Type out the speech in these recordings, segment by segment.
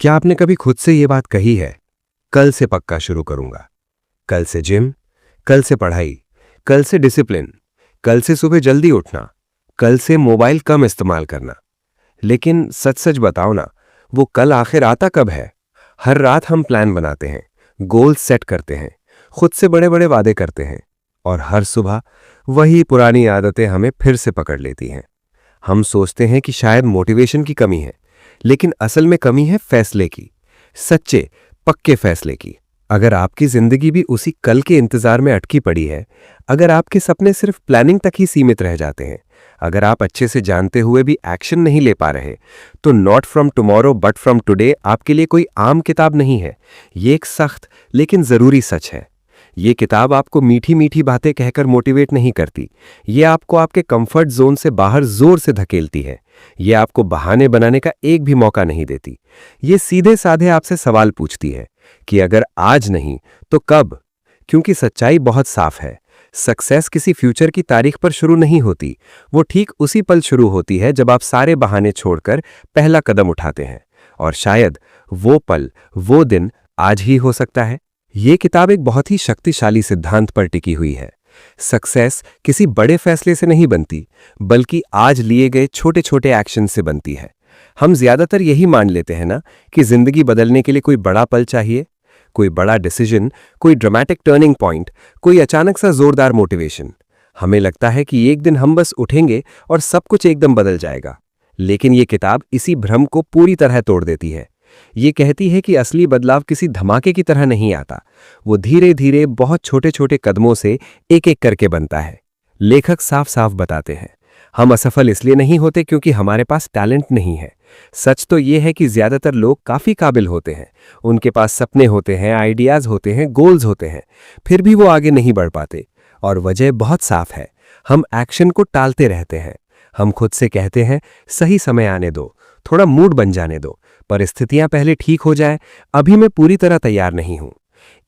क्या आपने कभी खुद से ये बात कही है, कल से पक्का शुरू करूंगा, कल से जिम, कल से पढ़ाई, कल से डिसिप्लिन, कल से सुबह जल्दी उठना, कल से मोबाइल कम इस्तेमाल करना। लेकिन सच सच बताओ ना, वो कल आखिर आता कब है? हर रात हम प्लान बनाते हैं, गोल सेट करते हैं, खुद से बड़े बड़े वादे करते हैं, और हर सुबह वही पुरानी आदतें हमें फिर से पकड़ लेती हैं। हम सोचते हैं कि शायद मोटिवेशन की कमी है, लेकिन असल में कमी है फैसले की, सच्चे पक्के फैसले की। अगर आपकी जिंदगी भी उसी कल के इंतजार में अटकी पड़ी है, अगर आपके सपने सिर्फ प्लानिंग तक ही सीमित रह जाते हैं, अगर आप अच्छे से जानते हुए भी एक्शन नहीं ले पा रहे, तो not from tomorrow but from today आपके लिए कोई आम किताब नहीं है। ये एक सख्त लेकिन जरूरी सच है। ये किताब आपको मीठी मीठी बातें कहकर मोटिवेट नहीं करती, ये आपको आपके कंफर्ट जोन से बाहर जोर से धकेलती है। ये आपको बहाने बनाने का एक भी मौका नहीं देती। ये सीधे साधे आपसे सवाल पूछती है कि अगर आज नहीं तो कब? क्योंकि सच्चाई बहुत साफ है, सक्सेस किसी फ्यूचर की तारीख पर शुरू नहीं होती, वो ठीक उसी पल शुरू होती है जब आप सारे बहाने छोड़कर पहला कदम उठाते हैं। और शायद वो पल, वो दिन आज ही हो सकता है। ये किताब एक बहुत ही शक्तिशाली सिद्धांत पर टिकी हुई है। सक्सेस किसी बड़े फैसले से नहीं बनती, बल्कि आज लिए गए छोटे छोटे एक्शन से बनती है। हम ज्यादातर यही मान लेते हैं ना कि जिंदगी बदलने के लिए कोई बड़ा पल चाहिए, कोई बड़ा डिसीजन, कोई ड्रामेटिक टर्निंग पॉइंट, कोई अचानक सा जोरदार मोटिवेशन। हमें लगता है कि एक दिन हम बस उठेंगे और सब कुछ एकदम बदल जाएगा। लेकिन ये किताब इसी भ्रम को पूरी तरह तोड़ देती है। ये कहती है कि असली बदलाव किसी धमाके की तरह नहीं आता, वो धीरे धीरे बहुत छोटे छोटे कदमों से एक एक करके बनता है। लेखक साफ साफ बताते हैं, हम असफल इसलिए नहीं होते क्योंकि हमारे पास टैलेंट नहीं है। सच तो ये है कि ज्यादातर लोग काफी काबिल होते हैं, उनके पास सपने होते हैं, आइडियाज होते हैं, गोल्स होते हैं, फिर भी वो आगे नहीं बढ़ पाते। और वजह बहुत साफ है, हम एक्शन को टालते रहते हैं। हम खुद से कहते हैं सही समय आने दो, थोड़ा मूड बन जाने दो, परिस्थितियां पहले ठीक हो जाए, अभी मैं पूरी तरह तैयार नहीं हूं।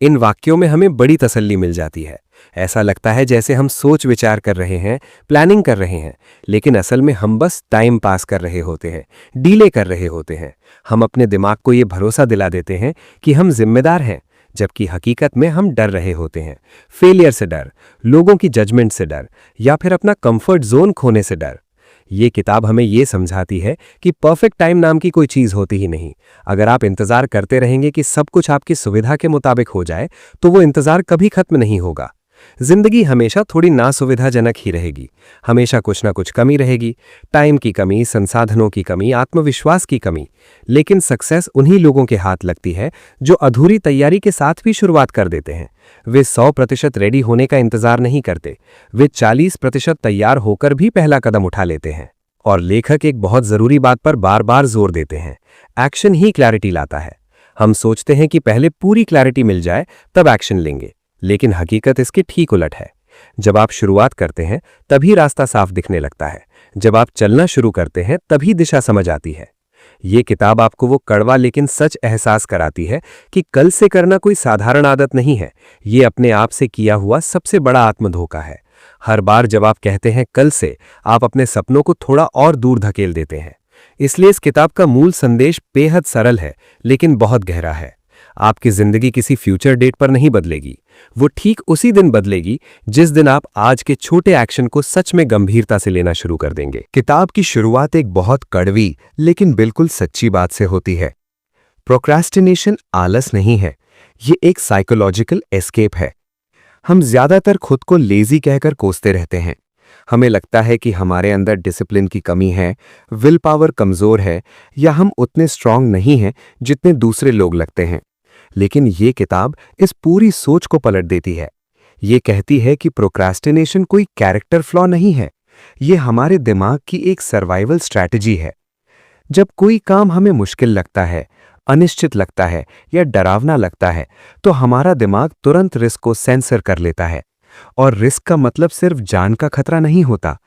इन वाक्यों में हमें बड़ी तसल्ली मिल जाती है। ऐसा लगता है जैसे हम सोच विचार कर रहे हैं, प्लानिंग कर रहे हैं, लेकिन असल में हम बस टाइम पास कर रहे होते हैं, डीले कर रहे होते हैं। हम अपने दिमाग को ये भरोसा दिला देते हैं कि हम जिम्मेदार हैं, जबकि हकीकत में हम डर रहे होते हैं। फेलियर से डर, लोगों की जजमेंट से डर, या फिर अपना कंफर्ट जोन खोने से डर। ये किताब हमें ये समझाती है कि परफेक्ट टाइम नाम की कोई चीज होती ही नहीं। अगर आप इंतजार करते रहेंगे कि सब कुछ आपकी सुविधा के मुताबिक हो जाए, तो वो इंतजार कभी खत्म नहीं होगा। जिंदगी हमेशा थोड़ी नासुविधाजनक ही रहेगी, हमेशा कुछ ना कुछ कमी रहेगी, टाइम की कमी, संसाधनों की कमी, आत्मविश्वास की कमी। लेकिन सक्सेस उन्हीं लोगों के हाथ लगती है जो अधूरी तैयारी के साथ भी शुरुआत कर देते हैं। वे 100% रेडी होने का इंतजार नहीं करते, वे 40% तैयार होकर भी पहला कदम उठा लेते हैं। और लेखक एक बहुत जरूरी बात पर बार बार जोर देते हैं, एक्शन ही क्लैरिटी लाता है। हम सोचते हैं कि पहले पूरी क्लैरिटी मिल जाए तब एक्शन लेंगे, लेकिन हकीकत इसके ठीक उलट है। जब आप शुरुआत करते हैं तभी रास्ता साफ दिखने लगता है, जब आप चलना शुरू करते हैं तभी दिशा समझ आती है। ये किताब आपको वो कड़वा लेकिन सच एहसास कराती है कि कल से करना कोई साधारण आदत नहीं है, ये अपने आप से किया हुआ सबसे बड़ा आत्मधोखा है। हर बार जब आप कहते हैं कल से, आप अपने सपनों को थोड़ा और दूर धकेल देते हैं। इसलिए इस किताब का मूल संदेश बेहद सरल है, लेकिन बहुत गहरा है। आपकी जिंदगी किसी फ्यूचर डेट पर नहीं बदलेगी, वो ठीक उसी दिन बदलेगी जिस दिन आप आज के छोटे एक्शन को सच में गंभीरता से लेना शुरू कर देंगे। किताब की शुरुआत एक बहुत कड़वी लेकिन बिल्कुल सच्ची बात से होती है। प्रोक्रेस्टिनेशन आलस नहीं है, ये एक साइकोलॉजिकल एस्केप है। हम ज्यादातर खुद को लेजी कहकर कोसते रहते हैं। हमें लगता है कि हमारे अंदर डिसिप्लिन की कमी है, विल पावर कमजोर है, या हम उतने स्ट्रांग नहीं हैं जितने दूसरे लोग लगते हैं। लेकिन ये किताब इस पूरी सोच को पलट देती है। ये कहती है कि प्रोक्रेस्टिनेशन कोई कैरेक्टर फ्लॉ नहीं है, ये हमारे दिमाग की एक सर्वाइवल स्ट्रैटेजी है। जब कोई काम हमें मुश्किल लगता है, अनिश्चित लगता है या डरावना लगता है, तो हमारा दिमाग तुरंत रिस्क को सेंसर कर लेता है। और रिस्क का मतलब सिर्फ जान का खतरा नहीं होता,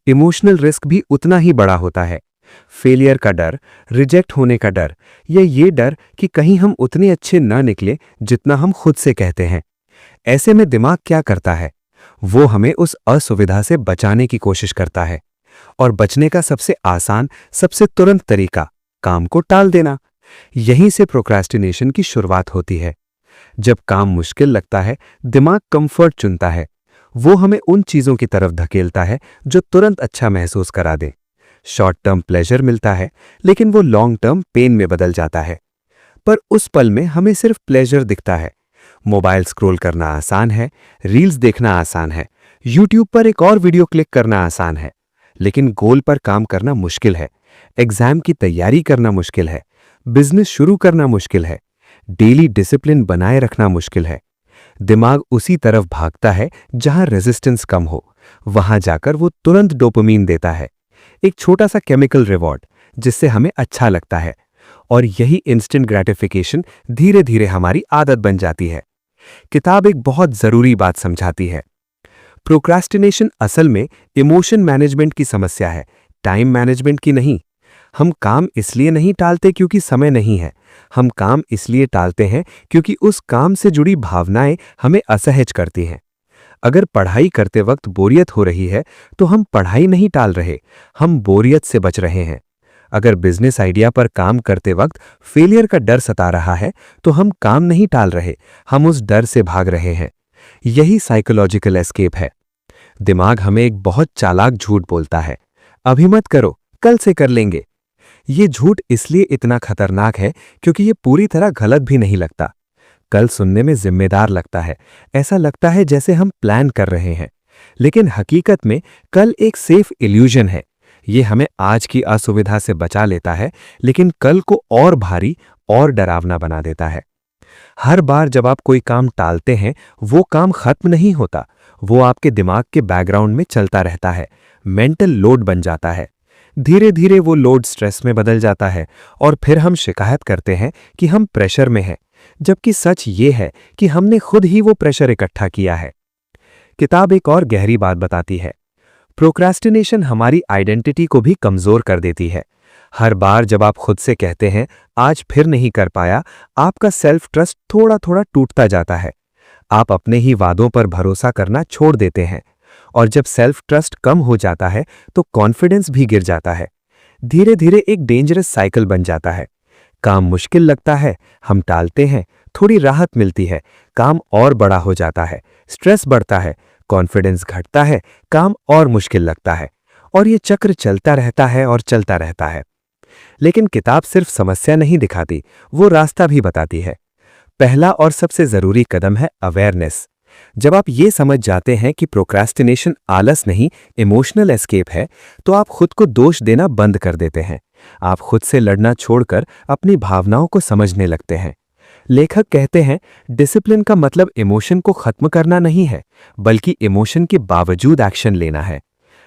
इमोशनल रिस्क भी उतना ही बड़ा होता है। फेलियर का डर, रिजेक्ट होने का डर, या ये डर कि कहीं हम उतने अच्छे ना निकले जितना हम खुद से कहते हैं। ऐसे में दिमाग क्या करता है? वो हमें उस असुविधा से बचाने की कोशिश करता है। और बचने का सबसे आसान, सबसे तुरंत तरीका काम को टाल देना। यहीं से प्रोक्रास्टिनेशन की शुरुआत होती है। जब काम मुश्किल लगता है, दिमाग कंफर्ट चुनता है। वो हमें उन चीजों की तरफ धकेलता है जो तुरंत अच्छा महसूस करा दें। शॉर्ट टर्म प्लेजर मिलता है, लेकिन वो लॉन्ग टर्म पेन में बदल जाता है। पर उस पल में हमें सिर्फ प्लेजर दिखता है। मोबाइल स्क्रॉल करना आसान है, रील्स देखना आसान है, यूट्यूब पर एक और वीडियो क्लिक करना आसान है, लेकिन गोल पर काम करना मुश्किल है। एग्जाम की तैयारी करना मुश्किल है, बिजनेस शुरू करना मुश्किल है, डेली डिसिप्लिन बनाए रखना मुश्किल है। दिमाग उसी तरफ भागता है जहां रेजिस्टेंस कम हो। वहां जाकर वो तुरंत डोपामीन देता है, एक छोटा सा केमिकल रिवॉर्ड जिससे हमें अच्छा लगता है। और यही इंस्टेंट ग्रेटिफिकेशन धीरे धीरे हमारी आदत बन जाती है। किताब एक बहुत जरूरी बात समझाती है। प्रोक्रास्टिनेशन असल में इमोशन मैनेजमेंट की समस्या है, टाइम मैनेजमेंट की नहीं। हम काम इसलिए नहीं टालते क्योंकि समय नहीं है। हम काम इसलिए टालते हैं क्योंकि उस काम से जुड़ी भावनाएं हमें असहज करती हैं। अगर पढ़ाई करते वक्त बोरियत हो रही है तो हम पढ़ाई नहीं टाल रहे, हम बोरियत से बच रहे हैं। अगर बिजनेस आइडिया पर काम करते वक्त फेलियर का डर सता रहा है तो हम काम नहीं टाल रहे, हम उस डर से भाग रहे हैं। यही साइकोलॉजिकल एस्केप है। दिमाग हमें एक बहुत चालाक झूठ बोलता है, अभी मत करो, कल से कर लेंगे। ये झूठ इसलिए इतना खतरनाक है क्योंकि ये पूरी तरह गलत भी नहीं लगता। कल सुनने में जिम्मेदार लगता है, ऐसा लगता है जैसे हम प्लान कर रहे हैं। लेकिन हकीकत में कल एक सेफ इल्यूजन है। ये हमें आज की असुविधा से बचा लेता है, लेकिन कल को और भारी और डरावना बना देता है। हर बार जब आप कोई काम टालते हैं, वो काम खत्म नहीं होता, वो आपके दिमाग के बैकग्राउंड में चलता रहता है, मेंटल लोड बन जाता है। धीरे धीरे वो लोड स्ट्रेस में बदल जाता है और फिर हम शिकायत करते हैं कि हम प्रेशर में हैं, जबकि सच ये है कि हमने खुद ही वो प्रेशर इकट्ठा किया है। किताब एक और गहरी बात बताती है। प्रोक्रास्टिनेशन हमारी आइडेंटिटी को भी कमजोर कर देती है। हर बार जब आप खुद से कहते हैं आज फिर नहीं कर पाया, आपका सेल्फ ट्रस्ट थोड़ा थोड़ा टूटता जाता है। आप अपने ही वादों पर भरोसा करना छोड़ देते हैं, और जब सेल्फ ट्रस्ट कम हो जाता है तो कॉन्फिडेंस भी गिर जाता है। धीरे धीरे एक डेंजरस साइकिल बन जाता है। काम मुश्किल लगता है, हम टालते हैं, थोड़ी राहत मिलती है, काम और बड़ा हो जाता है, स्ट्रेस बढ़ता है, कॉन्फिडेंस घटता है, काम और मुश्किल लगता है, और ये चक्र चलता रहता है और चलता रहता है। लेकिन किताब सिर्फ समस्या नहीं दिखाती, वो रास्ता भी बताती है। पहला और सबसे जरूरी कदम है अवेयरनेस। जब आप ये समझ जाते हैं कि प्रोक्रास्टिनेशन आलस नहीं, इमोशनल एस्केप है, तो आप खुद को दोष देना बंद कर देते हैं। आप खुद से लड़ना छोड़कर अपनी भावनाओं को समझने लगते हैं। लेखक कहते हैं, डिसिप्लिन का मतलब इमोशन को खत्म करना नहीं है, बल्कि इमोशन के बावजूद एक्शन लेना है।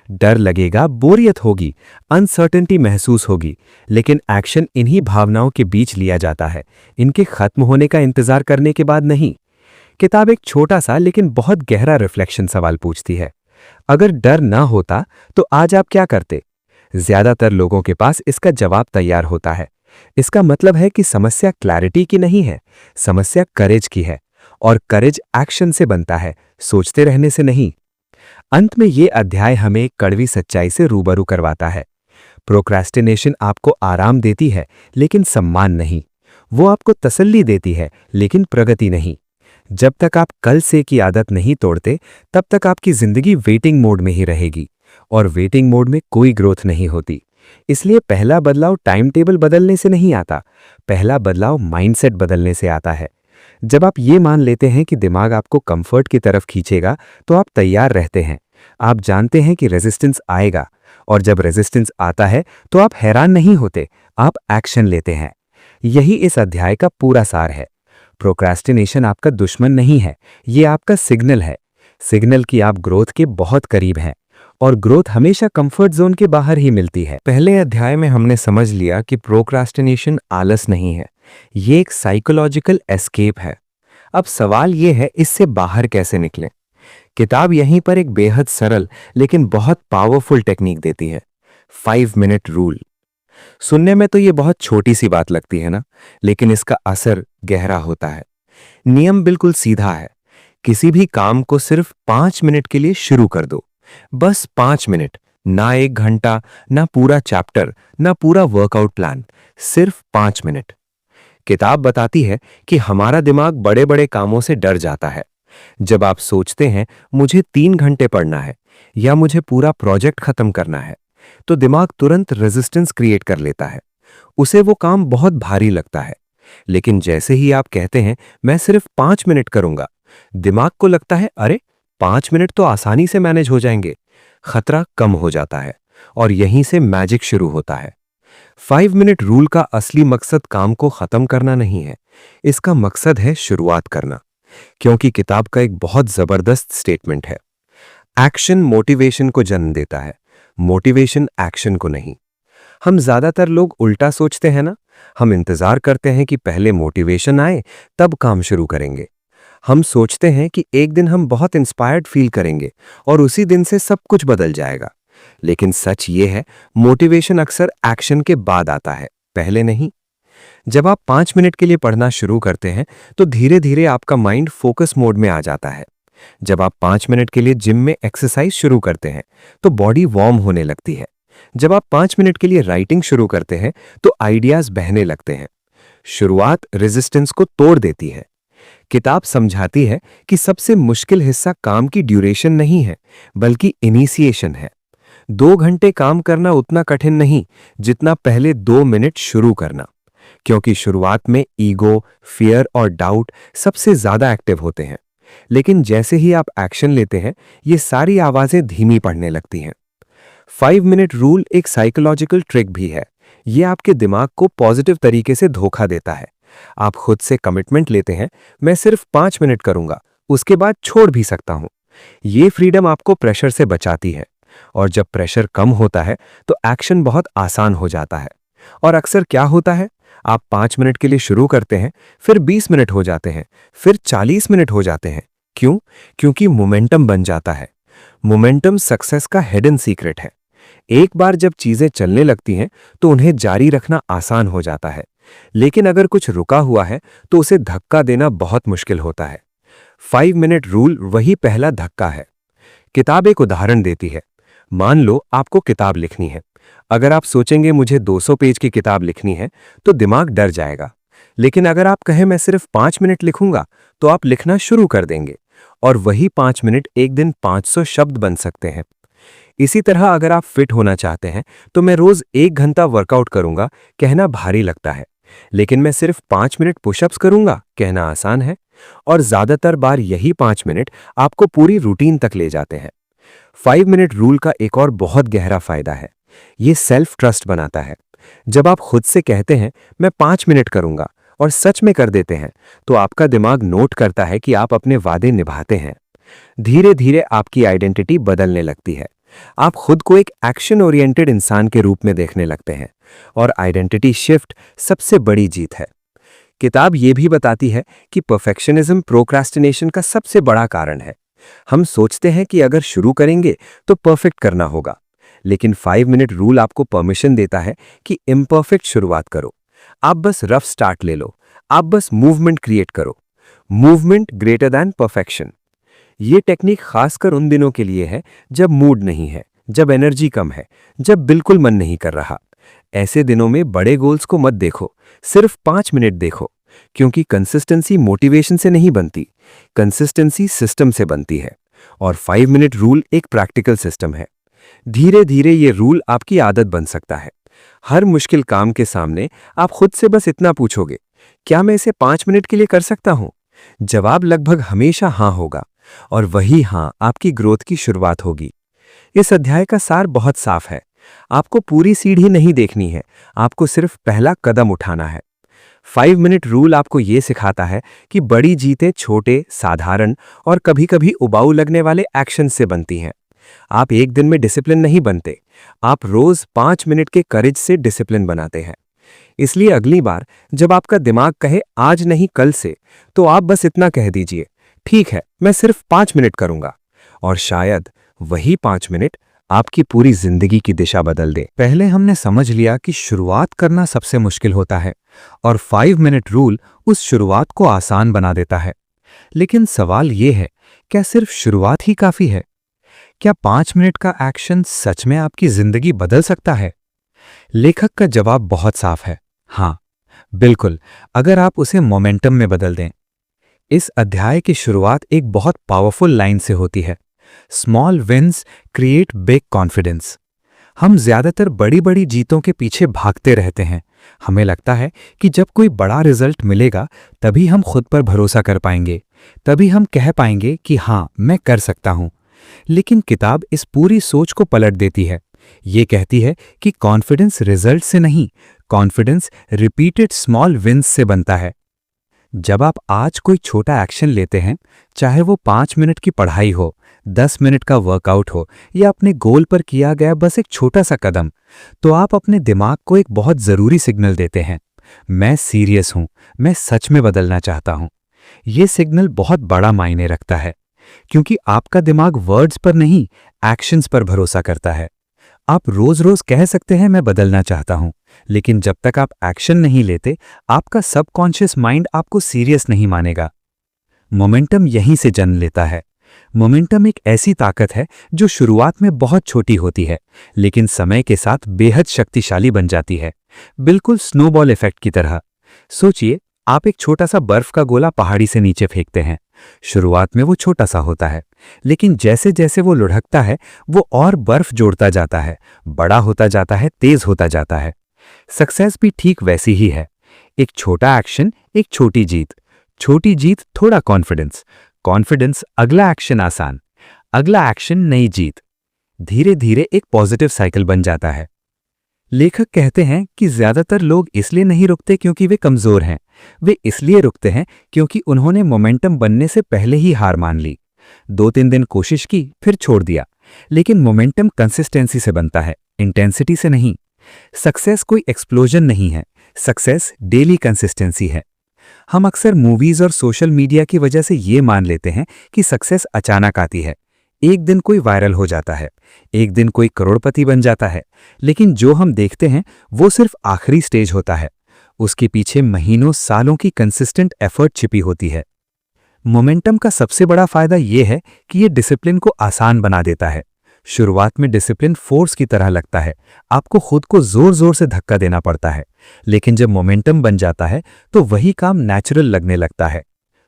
डर लगेगा, बोरियत होगी, अनसर्टेनिटी महसूस होगी, लेकिन एक्शन इन्हीं भावनाओं के बीच लिया जाता है, इनके खत्म होने का इंतजार करने के बाद नहीं। किताब एक छोटा सा लेकिन बहुत गहरा रिफ्लेक्शन सवाल पूछती है। अगर डर ना होता तो आज आप क्या करते? ज्यादातर लोगों के पास इसका जवाब तैयार होता है। इसका मतलब है कि समस्या क्लैरिटी की नहीं है, समस्या करेज की है, और करेज एक्शन से बनता है, सोचते रहने से नहीं। अंत में ये अध्याय हमें एक कड़वी सच्चाई से रूबरू करवाता है। प्रोक्रास्टिनेशन आपको आराम देती है, लेकिन सम्मान नहीं। वो आपको तसल्ली देती है, लेकिन प्रगति नहीं। जब तक आप कल से की आदत नहीं तोड़ते, तब तक आपकी जिंदगी वेटिंग मोड में ही रहेगी, और वेटिंग मोड में कोई ग्रोथ नहीं होती। इसलिए पहला बदलाव टाइम टेबल बदलने से नहीं आता, पहला बदलाव माइंडसेट बदलने से आता है। जब आप ये मान लेते हैं कि दिमाग आपको कंफर्ट की तरफ खींचेगा, तो आप तैयार रहते हैं। आप जानते हैं कि रेजिस्टेंस आएगा, और जब रेजिस्टेंस आता है तो आप हैरान नहीं होते, आप एक्शन लेते हैं। यही इस अध्याय का पूरा सार है। प्रोक्रास्टिनेशन आपका दुश्मन नहीं है, ये आपका सिग्नल है। सिग्नल कि आप ग्रोथ के बहुत करीब हैं, और ग्रोथ हमेशा कंफर्ट जोन के बाहर ही मिलती है। पहले अध्याय में हमने समझ लिया कि प्रोक्रास्टिनेशन आलस नहीं है, ये एक साइकोलॉजिकल एस्केप है। अब सवाल ये है, इससे बाहर कैसे निकलें? किताब यहीं पर एक बेहद सरल लेकिन बहुत पावरफुल टेक्निक देती है, 5 मिनट रूल। सुनने में तो ये बहुत छोटी सी बात लगती है ना, लेकिन इसका असर गहरा होता है। नियम बिल्कुल सीधा है, किसी भी काम को सिर्फ 5 मिनट के लिए शुरू कर दो, बस 5 मिनट, ना 1 घंटा, ना पूरा चैप्टर, ना पूरा वर्कआउट प्लान, सिर्फ 5 मिनट। किताब बताती है कि हमारा दिमाग बड़े बड़े कामों से डर जाता है। जब आप सोचते हैं मुझे 3 घंटे पढ़ना है या मुझे पूरा प्रोजेक्ट खत्म करना है, तो दिमाग तुरंत रेजिस्टेंस क्रिएट कर लेता है। उसे वो काम बहुत भारी लगता है। लेकिन जैसे ही आप कहते हैं मैं सिर्फ 5 मिनट करूंगा, दिमाग को लगता है अरे 5 मिनट तो आसानी से मैनेज हो जाएंगे। खतरा कम हो जाता है और यहीं से मैजिक शुरू होता है। 5 मिनट रूल का असली मकसद काम को खत्म करना नहीं है, इसका मकसद है शुरुआत करना। क्योंकि किताब का एक बहुत जबरदस्त स्टेटमेंट है, एक्शन मोटिवेशन को जन्म देता है, मोटिवेशन एक्शन को नहीं। हम ज्यादातर लोग उल्टा सोचते हैं ना, हम इंतजार करते हैं कि पहले मोटिवेशन आए तब काम शुरू करेंगे। हम सोचते हैं कि एक दिन हम बहुत इंस्पायर्ड फील करेंगे और उसी दिन से सब कुछ बदल जाएगा। लेकिन सच ये है, मोटिवेशन अक्सर एक्शन के बाद आता है, पहले नहीं। जब आप 5 मिनट के लिए पढ़ना शुरू करते हैं तो धीरे धीरे आपका माइंड फोकस मोड में आ जाता है। जब आप 5 मिनट के लिए जिम में एक्सरसाइज शुरू करते हैं तो बॉडी वार्म होने लगती है। जब आप 5 मिनट के लिए राइटिंग शुरू करते हैं तो आइडियाज बहने लगते हैं। शुरुआत रेजिस्टेंस को तोड़ देती है। किताब समझाती है कि सबसे मुश्किल हिस्सा काम की ड्यूरेशन नहीं है, बल्कि इनिशिएशन है। 2 घंटे काम करना उतना कठिन नहीं जितना पहले 2 मिनट शुरू करना। क्योंकि शुरुआत में ईगो, फियर और डाउट सबसे ज्यादा एक्टिव होते हैं। लेकिन जैसे ही आप एक्शन लेते हैं, ये सारी आवाजें धीमी पड़ने लगती हैं। 5 मिनट रूल एक साइकोलॉजिकल ट्रिक भी है। ये आपके दिमाग को पॉजिटिव तरीके से धोखा देता है। आप खुद से कमिटमेंट लेते हैं, मैं सिर्फ 5 मिनट करूंगा, उसके बाद छोड़ भी सकता हूं। ये फ्रीडम आपको प्रेशर से बचाती है। और जब प्रेशर कम होता है तो एक्शन बहुत आसान हो जाता है। और अक्सर क्या होता है, आप 5 मिनट के लिए शुरू करते हैं, फिर 20 मिनट हो जाते हैं, फिर 40 मिनट हो जाते हैं। क्यों? क्योंकि मोमेंटम बन जाता है। मोमेंटम सक्सेस का हिडन सीक्रेट है। एक बार जब चीजें चलने लगती हैं तो उन्हें जारी रखना आसान हो जाता है। लेकिन अगर कुछ रुका हुआ है तो उसे धक्का देना बहुत मुश्किल होता है। 5 मिनट रूल वही पहला धक्का है। किताब एक उदाहरण देती है। मान लो आपको किताब लिखनी है। अगर आप सोचेंगे मुझे 200 पेज की किताब लिखनी है तो दिमाग डर जाएगा। लेकिन अगर आप कहें मैं सिर्फ 5 मिनट लिखूंगा तो आप लिखना शुरू कर देंगे। और वही 5 मिनट एक दिन 500 शब्द बन सकते हैं। इसी तरह अगर आप फिट होना चाहते हैं तो मैं रोज 1 घंटा वर्कआउट करूंगा, कहना भारी लगता है। लेकिन मैं सिर्फ 5 मिनट पुशअप्स करूंगा, कहना आसान है। और ज्यादातर बार यही 5 मिनट आपको पूरी रूटीन तक ले जाते हैं। 5 मिनट रूल का एक और बहुत गहरा फायदा है, ये सेल्फ ट्रस्ट बनाता है। जब आप खुद से कहते हैं मैं 5 मिनट करूंगा और सच में कर देते हैं, तो आपका दिमाग नोट करता है कि आप अपने वादे निभाते हैं। धीरे धीरे आपकी आइडेंटिटी बदलने लगती है। आप खुद को एक एक्शन ओरिएंटेड इंसान के रूप में देखने लगते हैं। और आइडेंटिटी शिफ्ट सबसे बड़ी जीत है। किताब यह भी बताती है कि परफेक्शनिज्म प्रोक्रास्टिनेशन का सबसे बड़ा कारण है। हम सोचते हैं कि अगर शुरू करेंगे तो परफेक्ट करना होगा। लेकिन 5 मिनट रूल आपको परमिशन देता है कि इम्परफेक्ट शुरुआत करो। आप बस रफ स्टार्ट ले लो, आप बस मूवमेंट क्रिएट करो। Movement greater than perfection. ये टेक्निक खासकर उन दिनों के लिए है जब मूड नहीं है, जब एनर्जी कम है, जब बिल्कुल मन नहीं कर रहा। ऐसे दिनों में बड़े गोल्स को मत देखो, सिर्फ 5 मिनट देखो। क्योंकि कंसिस्टेंसी मोटिवेशन से नहीं बनती, कंसिस्टेंसी सिस्टम से बनती है। और 5 मिनट रूल एक प्रैक्टिकल सिस्टम है। धीरे धीरे ये रूल आपकी आदत बन सकता है। हर मुश्किल काम के सामने आप खुद से बस इतना पूछोगे, क्या मैं इसे 5 मिनट के लिए कर सकता हूं? जवाब लगभग हमेशा हां होगा। और वही हां आपकी ग्रोथ की शुरुआत होगी। इस अध्याय का सार बहुत साफ है। आपको पूरी सीढ़ी नहीं देखनी है, आपको सिर्फ पहला कदम उठाना है। 5 मिनट रूल आपको यह सिखाता है कि बड़ी जीतें छोटे, साधारण और कभी-कभी उबाऊ लगने वाले एक्शन से बनती हैं। आप एक दिन में डिसिप्लिन नहीं बनते, आप रोज 5 मिनट के करेज से डिसिप्लिन बनाते हैं। इसलिए अगली बार जब आपका दिमाग कहे आज नहीं कल से, तो आप बस इतना कह दीजिए, ठीक है मैं सिर्फ 5 मिनट करूंगा। और शायद वही 5 मिनट आपकी पूरी जिंदगी की दिशा बदल दे। पहले हमने समझ लिया कि शुरुआत करना सबसे मुश्किल होता है और 5 मिनट रूल उस शुरुआत को आसान बना देता है। लेकिन सवाल यह है, क्या सिर्फ शुरुआत ही काफी है? क्या 5 मिनट का एक्शन सच में आपकी जिंदगी बदल सकता है? लेखक का जवाब बहुत साफ है, हाँ। बिल्कुल, अगर आप उसे मोमेंटम में बदल दें। इस अध्याय की शुरुआत एक बहुत पावरफुल लाइन से होती है। Small wins create big confidence. हम ज्यादातर बड़ी बड़ी जीतों के पीछे भागते रहते हैं। हमें लगता है कि जब कोई बड़ा रिजल्ट मिलेगा तभी हम खुद पर भरोसा कर पाएंगे, तभी हम कह पाएंगे कि हाँ, मैं कर सकता हूं। लेकिन किताब इस पूरी सोच को पलट देती है। ये कहती है कि कॉन्फिडेंस रिजल्ट से नहीं, कॉन्फिडेंस रिपीटेड स्मॉल विन्स से बनता है। जब आप आज कोई छोटा एक्शन लेते हैं, चाहे वो 5 मिनट की पढ़ाई हो, 10 मिनट का वर्कआउट हो या अपने गोल पर किया गया बस एक छोटा सा कदम, तो आप अपने दिमाग को एक बहुत जरूरी सिग्नल देते हैं। मैं सीरियस हूं, मैं सच में बदलना चाहता हूं। ये सिग्नल बहुत बड़ा मायने रखता है, क्योंकि आपका दिमाग वर्ड्स पर नहीं, एक्शंस पर भरोसा करता है। आप रोज रोज कह सकते हैं मैं बदलना चाहता हूं, लेकिन जब तक आप एक्शन नहीं लेते, आपका सबकॉन्शियस माइंड आपको सीरियस नहीं मानेगा। मोमेंटम यहीं से जन्म लेता है। मोमेंटम एक ऐसी ताकत है जो शुरुआत में बहुत छोटी होती है, लेकिन समय के साथ बेहद शक्तिशाली बन जाती है, बिल्कुल स्नोबॉल इफेक्ट की तरह। सोचिए, आप एक छोटा सा बर्फ का गोला पहाड़ी से नीचे फेंकते हैं। शुरुआत में वो छोटा सा होता है, लेकिन जैसे जैसे वो लुढ़कता है, वो और बर्फ जोड़ता जाता है, बड़ा होता जाता है, तेज होता जाता है। सक्सेस भी ठीक वैसी ही है। एक छोटा एक्शन, एक छोटी जीत थोड़ा कॉन्फिडेंस, कॉन्फिडेंस अगला एक्शन आसान, अगला एक्शन नई जीत। धीरे धीरे एक पॉजिटिव साइकिल बन जाता है। लेखक कहते हैं कि ज्यादातर लोग इसलिए नहीं रुकते क्योंकि वे कमजोर हैं, वे इसलिए रुकते हैं क्योंकि उन्होंने मोमेंटम बनने से पहले ही हार मान ली। 2-3 दिन कोशिश की, फिर छोड़ दिया। लेकिन मोमेंटम कंसिस्टेंसी से बनता है, इंटेंसिटी से नहीं। सक्सेस कोई एक्सप्लोजन नहीं है, सक्सेस डेली कंसिस्टेंसी है। हम अक्सर मूवीज और सोशल मीडिया की वजह से ये मान लेते हैं कि सक्सेस अचानक आती है। एक दिन कोई वायरल हो जाता है, एक दिन कोई करोड़पति बन जाता है, लेकिन जो हम देखते हैं वो सिर्फ आखिरी स्टेज होता है। उसके पीछे महीनों सालों की कंसिस्टेंट एफर्ट छिपी होती है। मोमेंटम का सबसे बड़ा फायदा यह है कि ये डिसिप्लिन को आसान बना देता है। शुरुआत में डिसिप्लिन फोर्स की तरह लगता है, आपको खुद को जोर जोर से धक्का देना पड़ता है, लेकिन जब मोमेंटम बन जाता है तो वही काम नेचुरल लगने लगता है।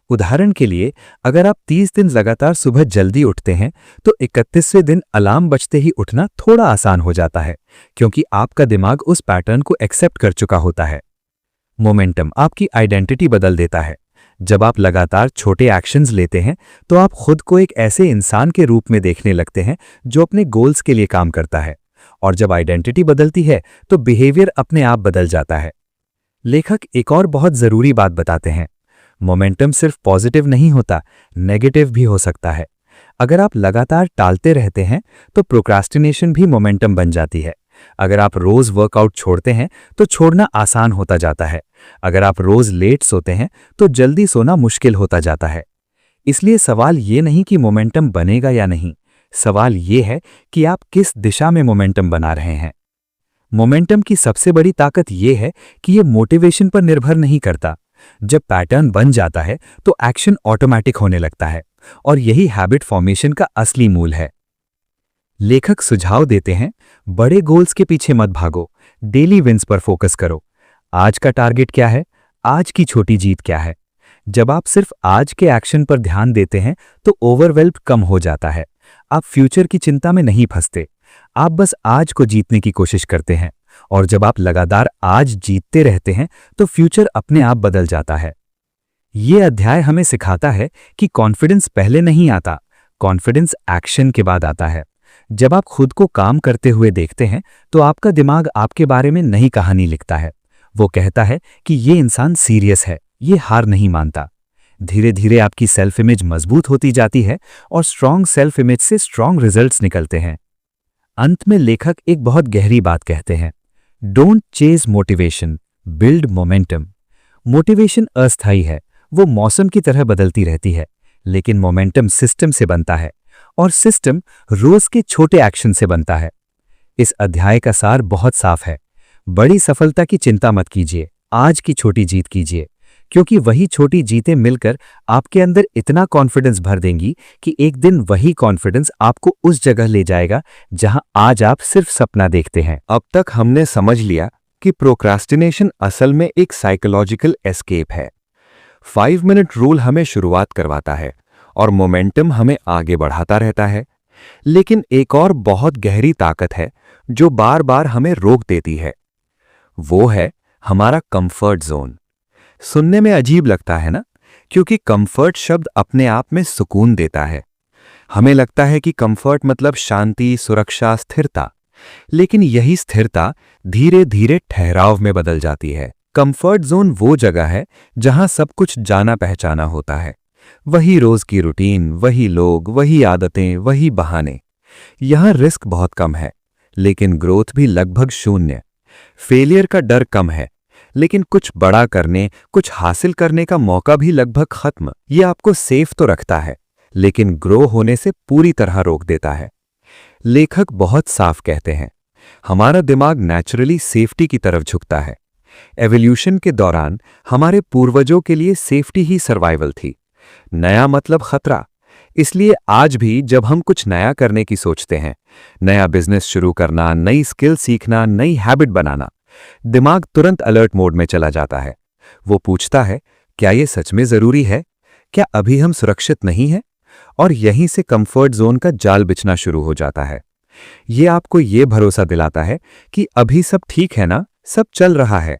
उदाहरण के लिए, अगर आप 30 दिन लगातार सुबह जल्दी उठते हैं, तो 31वें दिन अलार्म बजते ही उठना थोड़ा आसान हो जाता है, क्योंकि आपका दिमाग उस पैटर्न को एक्सेप्ट कर चुका होता है। मोमेंटम आपकी आइडेंटिटी बदल देता है। जब आप लगातार छोटे एक्शंस लेते हैं, तो आप खुद को एक ऐसे इंसान के रूप में देखने लगते हैं जो अपने गोल्स के लिए काम करता है। और जब आइडेंटिटी बदलती है, तो बिहेवियर अपने आप बदल जाता है। लेखक एक और बहुत जरूरी बात बताते हैं। मोमेंटम सिर्फ पॉजिटिव नहीं होता, नेगेटिव भी हो सकता है। अगर आप लगातार टालते रहते हैं, तो प्रोक्रास्टिनेशन भी मोमेंटम बन जाती है। अगर आप रोज वर्कआउट छोड़ते हैं, तो छोड़ना आसान होता जाता है। अगर आप रोज लेट सोते हैं, तो जल्दी सोना मुश्किल होता जाता है। इसलिए सवाल ये नहीं कि मोमेंटम बनेगा या नहीं, सवाल ये है कि आप किस दिशा में मोमेंटम बना रहे हैं। मोमेंटम की सबसे बड़ी ताकत यह है कि यह मोटिवेशन पर निर्भर नहीं करता। जब पैटर्न बन जाता है, तो एक्शन ऑटोमेटिक होने लगता है, और यही हैबिट फॉर्मेशन का असली मूल है। लेखक सुझाव देते हैं, बड़े गोल्स के पीछे मत भागो, डेली विंस पर फोकस करो। आज का टारगेट क्या है? आज की छोटी जीत क्या है? जब आप सिर्फ आज के एक्शन पर ध्यान देते हैं, तो ओवरवेल्म कम हो जाता है। आप फ्यूचर की चिंता में नहीं फंसते, आप बस आज को जीतने की कोशिश करते हैं। और जब आप लगातार आज जीतते रहते हैं, तो फ्यूचर अपने आप बदल जाता है। ये अध्याय हमें सिखाता है कि कॉन्फिडेंस पहले नहीं आता, कॉन्फिडेंस एक्शन के बाद आता है। जब आप खुद को काम करते हुए देखते हैं, तो आपका दिमाग आपके बारे में नई कहानी लिखता है। वो कहता है कि ये इंसान सीरियस है, ये हार नहीं मानता। धीरे धीरे आपकी सेल्फ इमेज मजबूत होती जाती है, और स्ट्रांग सेल्फ इमेज से स्ट्रांग रिजल्ट्स निकलते हैं। अंत में लेखक एक बहुत गहरी बात कहते हैं, don't chase motivation, build momentum. Motivation अस्थायी है, वो मौसम की तरह बदलती रहती है, लेकिन मोमेंटम सिस्टम से बनता है, और सिस्टम रोज के छोटे एक्शन से बनता है। इस अध्याय का सार बहुत साफ है। बड़ी सफलता की चिंता मत कीजिए, आज की छोटी जीत कीजिए, क्योंकि वही छोटी जीतें मिलकर आपके अंदर इतना कॉन्फिडेंस भर देंगी कि एक दिन वही कॉन्फिडेंस आपको उस जगह ले जाएगा जहां आज आप सिर्फ सपना देखते हैं। अब तक हमने समझ लिया कि प्रोक्रास्टिनेशन असल में एक साइकोलॉजिकल एस्केप है। 5 मिनट रूल हमें शुरुआत करवाता है और मोमेंटम हमें आगे बढ़ाता रहता है। लेकिन एक और बहुत गहरी ताकत है जो बार बार हमें रोक देती है। वो है हमारा कंफर्ट जोन। सुनने में अजीब लगता है ना, क्योंकि कंफर्ट शब्द अपने आप में सुकून देता है। हमें लगता है कि कंफर्ट मतलब शांति, सुरक्षा, स्थिरता। लेकिन यही स्थिरता धीरे धीरे ठहराव में बदल जाती है। कंफर्ट जोन वो जगह है जहां सब कुछ जाना पहचाना होता है। वही रोज की रूटीन, वही लोग, वही आदतें, वही बहाने। यहां रिस्क बहुत कम है, लेकिन ग्रोथ भी लगभग शून्य। फेलियर का डर कम है, लेकिन कुछ बड़ा करने, कुछ हासिल करने का मौका भी लगभग खत्म। ये आपको सेफ तो रखता है, लेकिन ग्रो होने से पूरी तरह रोक देता है। लेखक बहुत साफ कहते हैं, हमारा दिमाग नेचुरली सेफ्टी की तरफ झुकता है। एवोल्यूशन के दौरान हमारे पूर्वजों के लिए सेफ्टी ही सर्वाइवल थी। नया मतलब खतरा। इसलिए आज भी जब हम कुछ नया करने की सोचते हैं, नया बिजनेस शुरू करना, नई स्किल सीखना, नई हैबिट बनाना, दिमाग तुरंत अलर्ट मोड में चला जाता है। वो पूछता है, क्या ये सच में जरूरी है? क्या अभी हम सुरक्षित नहीं हैं? और यहीं से कंफर्ट जोन का जाल बिछना शुरू हो जाता है। ये आपको ये भरोसा दिलाता है कि अभी सब ठीक है ना, सब चल रहा है।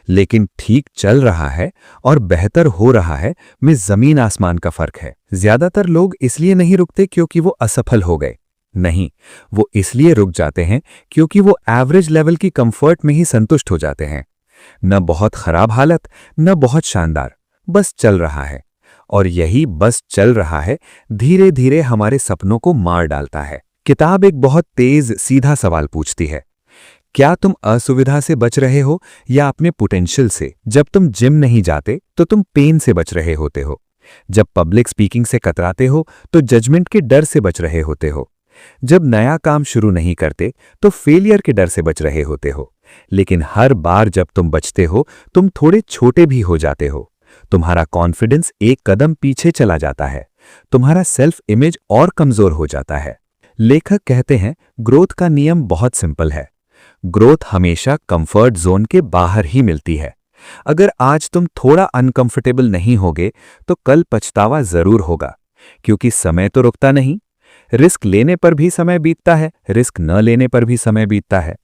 लेकिन ठीक चल रहा है और बेहतर हो रहा है में जमीन आसमान का फर्क है। ज्यादातर लोग इसलिए नहीं रुकते क्योंकि वो असफल हो गए। नहीं, वो इसलिए रुक जाते हैं क्योंकि वो एवरेज लेवल की कंफर्ट में ही संतुष्ट हो जाते हैं। न बहुत खराब हालत, न बहुत शानदार, बस चल रहा है। और यही बस चल रहा है धीरे धीरे हमारे सपनों को मार डालता है। किताब एक बहुत तेज सीधा सवाल पूछती है, क्या तुम असुविधा से बच रहे हो या अपने पोटेंशियल से? जब तुम जिम नहीं जाते तो तुम पेन से बच रहे होते हो। जब पब्लिक स्पीकिंग से कतराते हो तो जजमेंट के डर से बच रहे होते हो। जब नया काम शुरू नहीं करते तो फेलियर के डर से बच रहे होते हो। लेकिन हर बार जब तुम बचते हो, तुम थोड़े छोटे भी हो जाते हो। तुम्हारा कॉन्फिडेंस एक कदम पीछे चला जाता है। तुम्हारा सेल्फ इमेज और कमजोर हो जाता है। लेखक कहते हैं, ग्रोथ का नियम बहुत सिंपल है। ग्रोथ हमेशा कंफर्ट जोन के बाहर ही मिलती है। अगर आज तुम थोड़ा अनकंफर्टेबल नहीं होगे तो कल पछतावा जरूर होगा, क्योंकि समय तो रुकता नहीं। रिस्क लेने पर भी समय बीतता है, रिस्क न लेने पर भी समय बीतता है।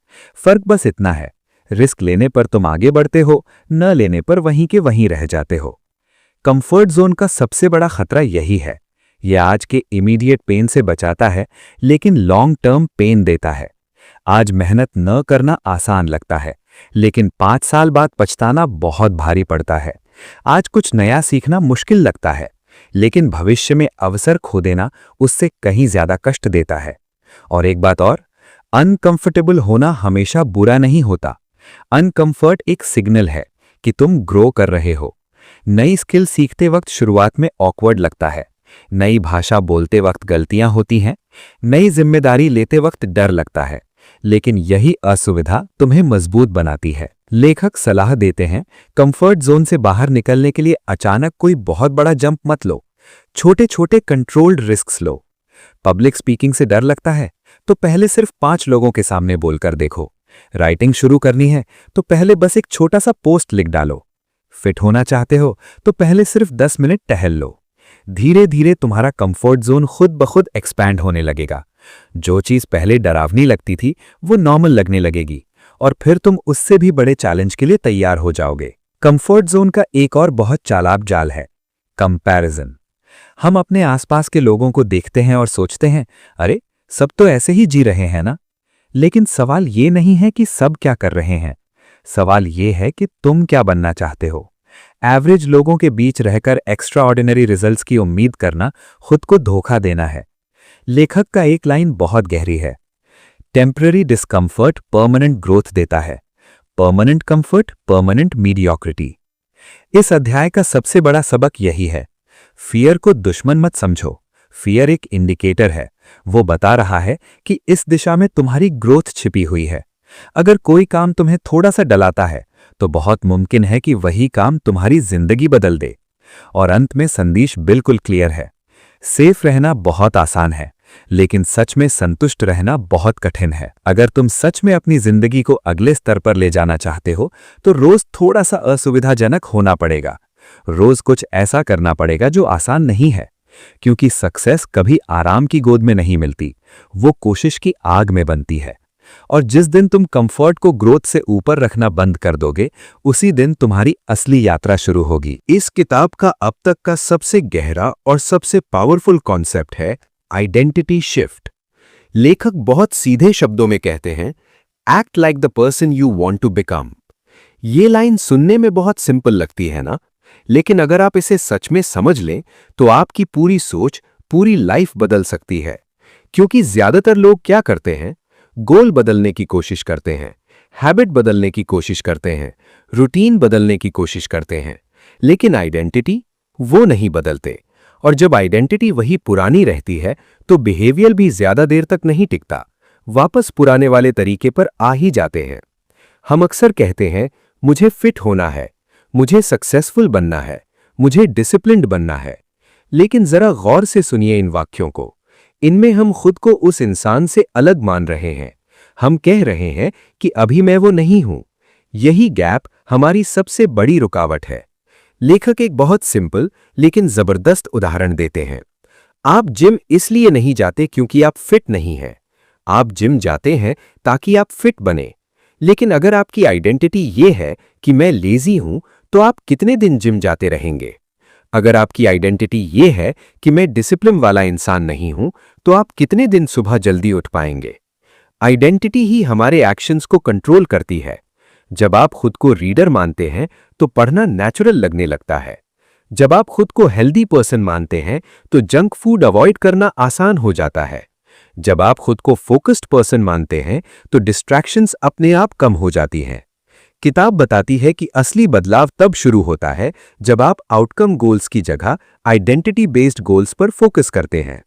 फर्क बस इतना है, रिस्क लेने पर तुम आगे बढ़ते हो, न लेने पर वहीं के वहीं रह जाते हो। कंफर्ट जोन का सबसे बड़ा खतरा यही है। यह आज के इमीडिएट पेन से बचाता है, लेकिन लॉन्ग टर्म पेन देता है। आज मेहनत न करना आसान लगता है, लेकिन 5 साल बाद पछताना बहुत भारी पड़ता है। आज कुछ नया सीखना मुश्किल लगता है, लेकिन भविष्य में अवसर खो देना उससे कहीं ज्यादा कष्ट देता है। और एक बात और, अनकंफर्टेबल होना हमेशा बुरा नहीं होता। अनकंफर्ट एक सिग्नल है कि तुम ग्रो कर रहे हो। नई स्किल सीखते वक्त शुरुआत में ऑकवर्ड लगता है। नई भाषा बोलते वक्त गलतियां होती हैं। नई जिम्मेदारी लेते वक्त डर लगता है। लेकिन यही असुविधा तुम्हें मजबूत बनाती है। लेखक सलाह देते हैं, कंफर्ट जोन से बाहर निकलने के लिए अचानक कोई बहुत बड़ा जंप मत लो। छोटे छोटे कंट्रोल्ड रिस्क्स लो। पब्लिक स्पीकिंग से डर लगता है तो पहले सिर्फ 5 लोगों के सामने बोलकर देखो। राइटिंग शुरू करनी है तो पहले बस एक छोटा सा पोस्ट लिख डालो। फिट होना चाहते हो तो पहले सिर्फ 10 मिनट टहल लो। धीरे धीरे तुम्हारा कंफर्ट जोन खुद ब खुद एक्सपैंड होने लगेगा। जो चीज पहले डरावनी लगती थी वो नॉर्मल लगने लगेगी, और फिर तुम उससे भी बड़े चैलेंज के लिए तैयार हो जाओगे। कंफर्ट जोन का एक और बहुत चालाक जाल है, कंपैरिजन। हम अपने आसपास के लोगों को देखते हैं और सोचते हैं, अरे सब तो ऐसे ही जी रहे हैं ना। लेकिन सवाल ये नहीं है कि सब क्या कर रहे हैं, सवाल ये है कि तुम क्या बनना चाहते हो। एवरेज लोगों के बीच रहकर एक्स्ट्रा ऑर्डिनरी रिजल्ट्स की उम्मीद करना खुद को धोखा देना है। लेखक का एक लाइन बहुत गहरी है, टेम्पररी डिस्कम्फर्ट परमानेंट ग्रोथ देता है, परमानेंट कंफर्ट परमानेंट मीडियोक्रिटी। इस अध्याय का सबसे बड़ा सबक यही है, फियर को दुश्मन मत समझो। फियर एक इंडिकेटर है, वो बता रहा है कि इस दिशा में तुम्हारी ग्रोथ छिपी हुई है। अगर कोई काम तुम्हें थोड़ा सा डलाता है तो बहुत मुमकिन है कि वही काम तुम्हारी जिंदगी बदल दे। और अंत में संदेश बिल्कुल क्लियर है, सेफ रहना बहुत आसान है, लेकिन सच में संतुष्ट रहना बहुत कठिन है। अगर तुम सच में अपनी जिंदगी को अगले स्तर पर ले जाना चाहते हो तो रोज थोड़ा सा असुविधाजनक होना पड़ेगा। रोज कुछ ऐसा करना पड़ेगा जो आसान नहीं है, क्योंकि सक्सेस कभी आराम की गोद में नहीं मिलती, वो कोशिश की आग में बनती है। और जिस दिन तुम कंफर्ट को ग्रोथ से ऊपर रखना बंद कर दोगे, उसी दिन तुम्हारी असली यात्रा शुरू होगी। इस किताब का अब तक का सबसे गहरा और सबसे पावरफुल कॉन्सेप्ट है आइडेंटिटी शिफ्ट। लेखक बहुत सीधे शब्दों में कहते हैं, act like the person you want to become. ये लाइन सुनने में बहुत सिंपल लगती है ना, लेकिन अगर आप इसे सच में समझ लें तो आपकी पूरी सोच, पूरी लाइफ बदल सकती है। क्योंकि ज्यादातर लोग क्या करते हैं, गोल बदलने की कोशिश करते हैं, हैबिट बदलने की कोशिश करते हैं, रूटीन बदलने की कोशिश करते हैं, लेकिन आइडेंटिटी वो नहीं बदलते। और जब आइडेंटिटी वही पुरानी रहती है तो बिहेवियर भी ज्यादा देर तक नहीं टिकता, वापस पुराने वाले तरीके पर आ ही जाते हैं। हम अक्सर कहते हैं, मुझे फिट होना है, मुझे सक्सेसफुल बनना है, मुझे डिसिप्लिन्ड बनना है। लेकिन जरा गौर से सुनिए इन वाक्यों को। इनमें हम खुद को उस इंसान से अलग मान रहे हैं। हम कह रहे हैं कि अभी मैं वो नहीं हूं। यही गैप हमारी सबसे बड़ी रुकावट है। लेखक एक बहुत सिंपल लेकिन जबरदस्त उदाहरण देते हैं। आप जिम इसलिए नहीं जाते क्योंकि आप फिट नहीं हैं। आप जिम जाते हैं ताकि आप फिट बने। लेकिन अगर आपकी आइडेंटिटी ये है कि मैं लेजी हूं, तो आप कितने दिन जिम जाते रहेंगे? अगर आपकी आइडेंटिटी ये है कि मैं डिसिप्लिन वाला इंसान नहीं हूं, तो आप कितने दिन सुबह जल्दी उठ पाएंगे? आइडेंटिटी ही हमारे एक्शंस को कंट्रोल करती है। जब आप खुद को रीडर मानते हैं तो पढ़ना नेचुरल लगने लगता है। जब आप खुद को हेल्दी पर्सन मानते हैं तो जंक फूड अवॉइड करना आसान हो जाता है। जब आप खुद को फोकस्ड पर्सन मानते हैं तो डिस्ट्रैक्शंस अपने आप कम हो जाती हैं। किताब बताती है कि असली बदलाव तब शुरू होता है जब आप आउटकम गोल्स की जगह आइडेंटिटी बेस्ड गोल्स पर फोकस करते हैं।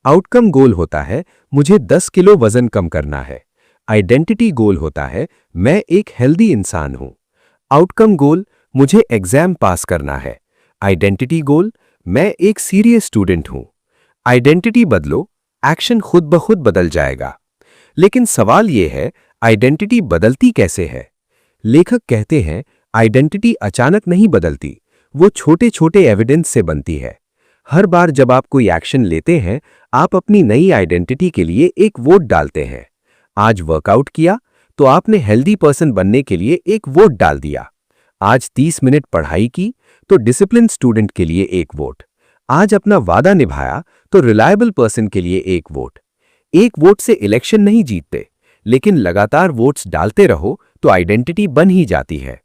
आउटकम गोल होता है, मुझे 10 किलो वजन कम करना है। आइडेंटिटी गोल होता है, मैं एक हेल्दी इंसान हूं। आउटकम गोल, मुझे एग्जाम पास करना है। आइडेंटिटी गोल, मैं एक सीरियस स्टूडेंट हूं। आइडेंटिटी बदलो, एक्शन खुद ब खुद बदल जाएगा। लेकिन सवाल यह है, आइडेंटिटी बदलती कैसे है? लेखक कहते हैं, आइडेंटिटी अचानक नहीं बदलती, वो छोटे छोटे एविडेंस से बनती है। हर बार जब आप कोई एक्शन लेते हैं, आप अपनी नई आइडेंटिटी के लिए एक वोट डालते हैं। आज वर्कआउट किया तो आपने हेल्दी पर्सन बनने के लिए एक वोट डाल दिया। आज 30 मिनट पढ़ाई की तो डिसिप्लिन स्टूडेंट के लिए एक वोट। आज अपना वादा निभाया तो रिलायबल पर्सन के लिए एक वोट। एक वोट से इलेक्शन नहीं जीतते, लेकिन लगातार वोट्स डालते रहो तो आइडेंटिटी बन ही जाती है।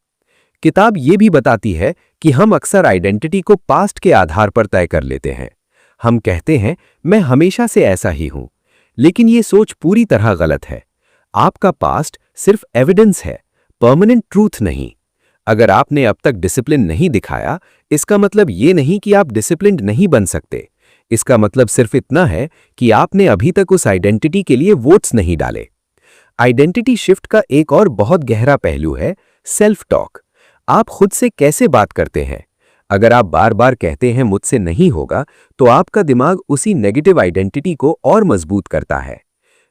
किताब ये भी बताती है कि हम अक्सर आइडेंटिटी को पास्ट के आधार पर तय कर लेते हैं। हम कहते हैं, मैं हमेशा से ऐसा ही हूं, लेकिन ये सोच पूरी तरह गलत है। आपका पास्ट सिर्फ एविडेंस है, परमानेंट ट्रूथ नहीं। अगर आपने अब तक डिसिप्लिन नहीं दिखाया, इसका मतलब ये नहीं कि आप डिसिप्लिन्ड नहीं बन सकते। इसका मतलब सिर्फ इतना है कि आपने अभी तक उस आइडेंटिटी के लिए वोट्स नहीं डाले। आइडेंटिटी शिफ्ट का एक और बहुत गहरा पहलू है सेल्फ टॉक। आप खुद से कैसे बात करते हैं? अगर आप बार बार कहते हैं मुझसे नहीं होगा, तो आपका दिमाग उसी नेगेटिव आइडेंटिटी को और मजबूत करता है।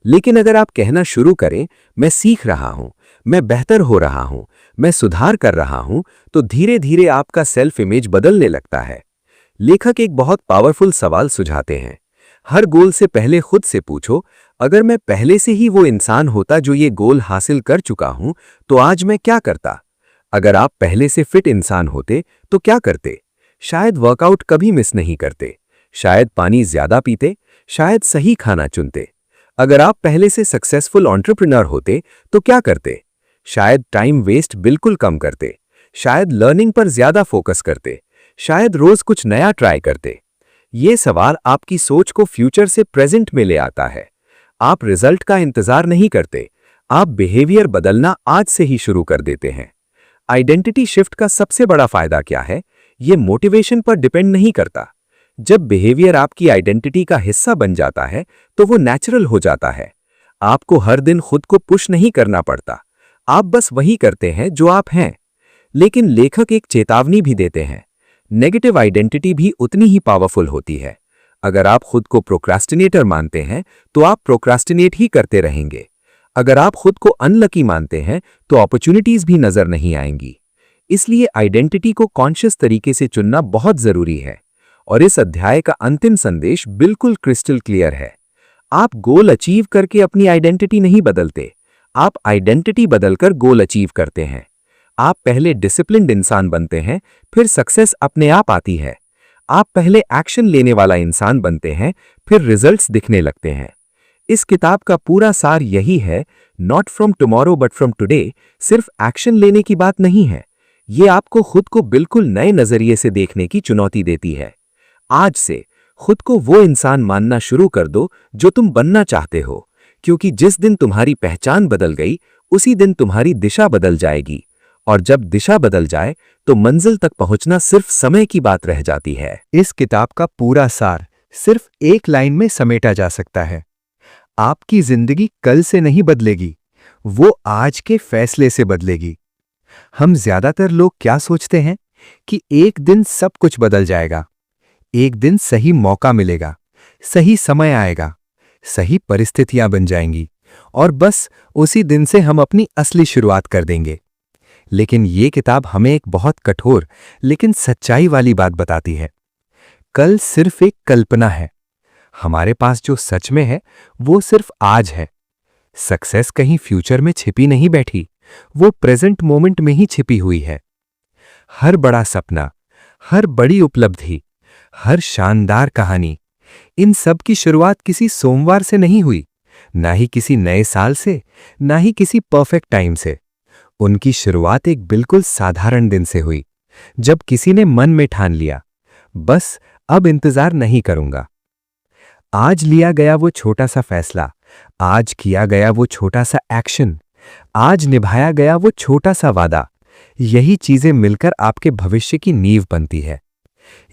लेकिन अगर आप कहना शुरू करें, मैं सीख रहा हूं, मैं बेहतर हो रहा हूं, मैं सुधार कर रहा हूं, तो धीरे धीरे आपका सेल्फ इमेज बदलने लगता है। लेखक एक बहुत पावरफुल सवाल सुझाते हैं। हर गोल से पहले खुद से पूछो, अगर मैं पहले से ही वो इंसान होता जो ये गोल हासिल कर चुका हूं, तो आज मैं क्या करता? अगर आप पहले से फिट इंसान होते तो क्या करते? शायद वर्कआउट कभी मिस नहीं करते, शायद पानी ज्यादा पीते, शायद सही खाना चुनते। अगर आप पहले से सक्सेसफुल एंटरप्रेन्योर होते तो क्या करते? शायद टाइम वेस्ट बिल्कुल कम करते, शायद लर्निंग पर ज्यादा फोकस करते, शायद रोज कुछ नया ट्राई करते। ये सवाल आपकी सोच को फ्यूचर से प्रेजेंट में ले आता है। आप रिजल्ट का इंतजार नहीं करते, आप बिहेवियर बदलना आज से ही शुरू कर देते हैं। आइडेंटिटी शिफ्ट का सबसे बड़ा फायदा क्या है? ये मोटिवेशन पर डिपेंड नहीं करता। जब बिहेवियर आपकी आइडेंटिटी का हिस्सा बन जाता है तो वो नेचुरल हो जाता है। आपको हर दिन खुद को पुश नहीं करना पड़ता, आप बस वही करते हैं जो आप हैं। लेकिन लेखक एक चेतावनी भी देते हैं, नेगेटिव आइडेंटिटी भी उतनी ही पावरफुल होती है। अगर आप खुद को प्रोक्रास्टिनेटर मानते हैं तो आप प्रोक्रास्टिनेट ही करते रहेंगे। अगर आप खुद को अनलकी मानते हैं तो अपॉर्चुनिटीज भी नजर नहीं आएंगी। इसलिए आइडेंटिटी को कॉन्शियस तरीके से चुनना बहुत जरूरी है। और इस अध्याय का अंतिम संदेश बिल्कुल क्रिस्टल क्लियर है। आप गोल अचीव करके अपनी आइडेंटिटी नहीं बदलते, आप आइडेंटिटी बदलकर गोल अचीव करते हैं। आप पहले डिसिप्लिन्ड इंसान बनते हैं, फिर सक्सेस अपने आप आती है। आप पहले एक्शन लेने वाला इंसान बनते हैं, फिर रिजल्ट्स दिखने लगते हैं। इस किताब का पूरा सार यही है, not from tomorrow but from today सिर्फ एक्शन लेने की बात नहीं है। ये आपको खुद को बिल्कुल नए नजरिए से देखने की चुनौती देती है। आज से खुद को वो इंसान मानना शुरू कर दो जो तुम बनना चाहते हो, क्योंकि जिस दिन तुम्हारी पहचान बदल गई उसी दिन तुम्हारी दिशा बदल जाएगी। और जब दिशा बदल जाए तो मंजिल तक पहुंचना सिर्फ समय की बात रह जाती है। इस किताब का पूरा सार सिर्फ एक लाइन में समेटा जा सकता है। आपकी जिंदगी कल से नहीं बदलेगी, वो आज के फैसले से बदलेगी। हम ज्यादातर लोग क्या सोचते हैं कि एक दिन सब कुछ बदल जाएगा, एक दिन सही मौका मिलेगा, सही समय आएगा, सही परिस्थितियां बन जाएंगी और बस उसी दिन से हम अपनी असली शुरुआत कर देंगे। लेकिन ये किताब हमें एक बहुत कठोर लेकिन सच्चाई वाली बात बताती है। कल सिर्फ एक कल्पना है। हमारे पास जो सच में है वो सिर्फ आज है। सक्सेस कहीं फ्यूचर में छिपी नहीं बैठी, वो प्रेजेंट मोमेंट में ही छिपी हुई है। हर बड़ा सपना, हर बड़ी उपलब्धि, हर शानदार कहानी, इन सब की शुरुआत किसी सोमवार से नहीं हुई, ना ही किसी नए साल से, ना ही किसी परफेक्ट टाइम से। उनकी शुरुआत एक बिल्कुल साधारण दिन से हुई, जब किसी ने मन में ठान लिया, बस अब इंतजार नहीं करूंगा। आज लिया गया वो छोटा सा फैसला, आज किया गया वो छोटा सा एक्शन, आज निभाया गया वो छोटा सा वादा, यही चीजें मिलकर आपके भविष्य की नींव बनती है।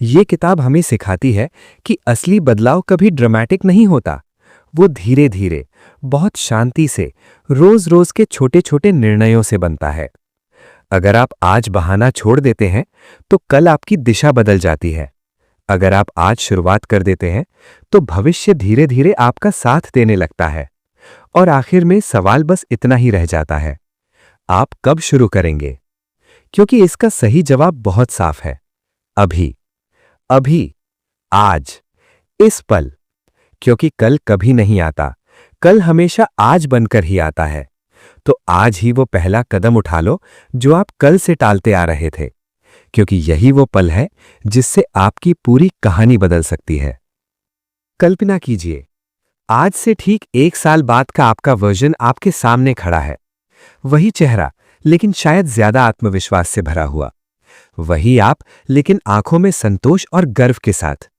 ये किताब हमें सिखाती है कि असली बदलाव कभी ड्रामेटिक नहीं होता, वो धीरे धीरे, बहुत शांति से, रोज रोज के छोटे छोटे निर्णयों से बनता है। अगर आप आज बहाना छोड़ देते हैं तो कल आपकी दिशा बदल जाती है। अगर आप आज शुरुआत कर देते हैं तो भविष्य धीरे धीरे आपका साथ देने लगता है। और आखिर में सवाल बस इतना ही रह जाता है, आप कब शुरू करेंगे? क्योंकि इसका सही जवाब बहुत साफ है, अभी, अभी, आज, इस पल। क्योंकि कल कभी नहीं आता, कल हमेशा आज बनकर ही आता है। तो आज ही वो पहला कदम उठा लो जो आप कल से टालते आ रहे थे, क्योंकि यही वो पल है जिससे आपकी पूरी कहानी बदल सकती है। कल्पना कीजिए, आज से ठीक 1 साल बाद का आपका वर्जन आपके सामने खड़ा है। वही चेहरा, लेकिन शायद ज्यादा आत्मविश्वास से भरा हुआ। वही आप, लेकिन आंखों में संतोष और गर्व के साथ।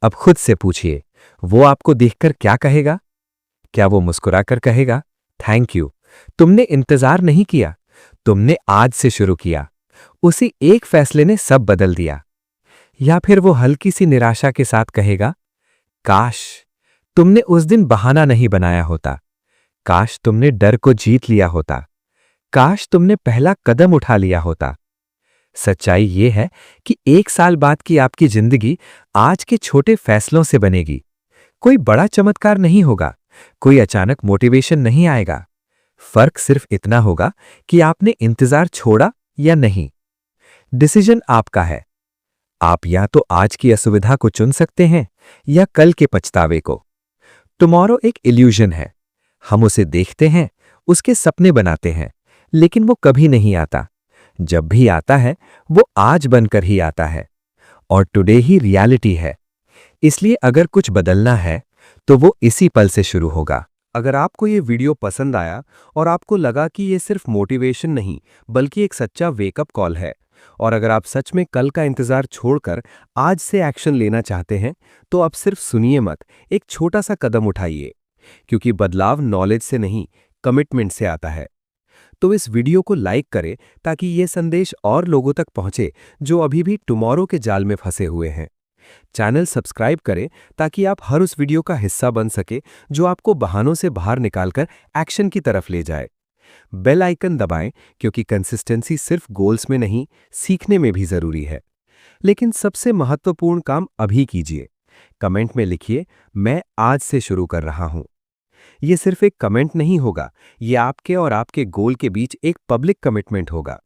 अब खुद से पूछिए, वो आपको देखकर क्या कहेगा? क्या वो मुस्कुराकर कहेगा, थैंक यू, तुमने इंतजार नहीं किया, तुमने आज से शुरू किया, उसी एक फैसले ने सब बदल दिया? या फिर वो हल्की सी निराशा के साथ कहेगा, काश तुमने उस दिन बहाना नहीं बनाया होता, काश तुमने डर को जीत लिया होता, काश तुमने पहला कदम उठा लिया होता। सच्चाई ये है कि 1 साल बाद की आपकी जिंदगी आज के छोटे फैसलों से बनेगी। कोई बड़ा चमत्कार नहीं होगा, कोई अचानक मोटिवेशन नहीं आएगा। फर्क सिर्फ इतना होगा कि आपने इंतजार छोड़ा या नहीं। डिसीजन आपका है। आप या तो आज की असुविधा को चुन सकते हैं या कल के पछतावे को। टुमारो एक इल्यूजन है। हम उसे देखते हैं, उसके सपने बनाते हैं, लेकिन वो कभी नहीं आता। जब भी आता है वो आज बनकर ही आता है। और टुडे ही रियलिटी है। इसलिए अगर कुछ बदलना है तो वो इसी पल से शुरू होगा। अगर आपको ये वीडियो पसंद आया और आपको लगा कि ये सिर्फ मोटिवेशन नहीं बल्कि एक सच्चा वेकअप कॉल है, और अगर आप सच में कल का इंतजार छोड़कर आज से एक्शन लेना चाहते हैं, तो अब सिर्फ सुनिए मत, एक छोटा सा कदम उठाइए, क्योंकि बदलाव नॉलेज से नहीं, कमिटमेंट से आता है। तो इस वीडियो को लाइक करें ताकि ये संदेश और लोगों तक पहुंचे जो अभी भी टुमारो के जाल में फंसे हुए हैं। चैनल सब्सक्राइब करें ताकि आप हर उस वीडियो का हिस्सा बन सके जो आपको बहानों से बाहर निकालकर एक्शन की तरफ ले जाए। बेल आइकन दबाएं, क्योंकि कंसिस्टेंसी सिर्फ गोल्स में नहीं, सीखने में भी जरूरी है। लेकिन सबसे महत्वपूर्ण काम अभी कीजिए, कमेंट में लिखिए, मैं आज से शुरू कर रहा हूं। ये सिर्फ एक कमेंट नहीं होगा, ये आपके और आपके गोल के बीच एक पब्लिक कमिटमेंट होगा।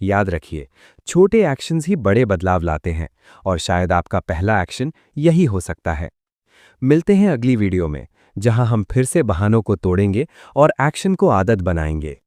याद रखिए, छोटे एक्शंस ही बड़े बदलाव लाते हैं और शायद आपका पहला एक्शन यही हो सकता है। मिलते हैं अगली वीडियो में, जहां हम फिर से बहानों को तोड़ेंगे और एक्शन को आदत बनाएंगे।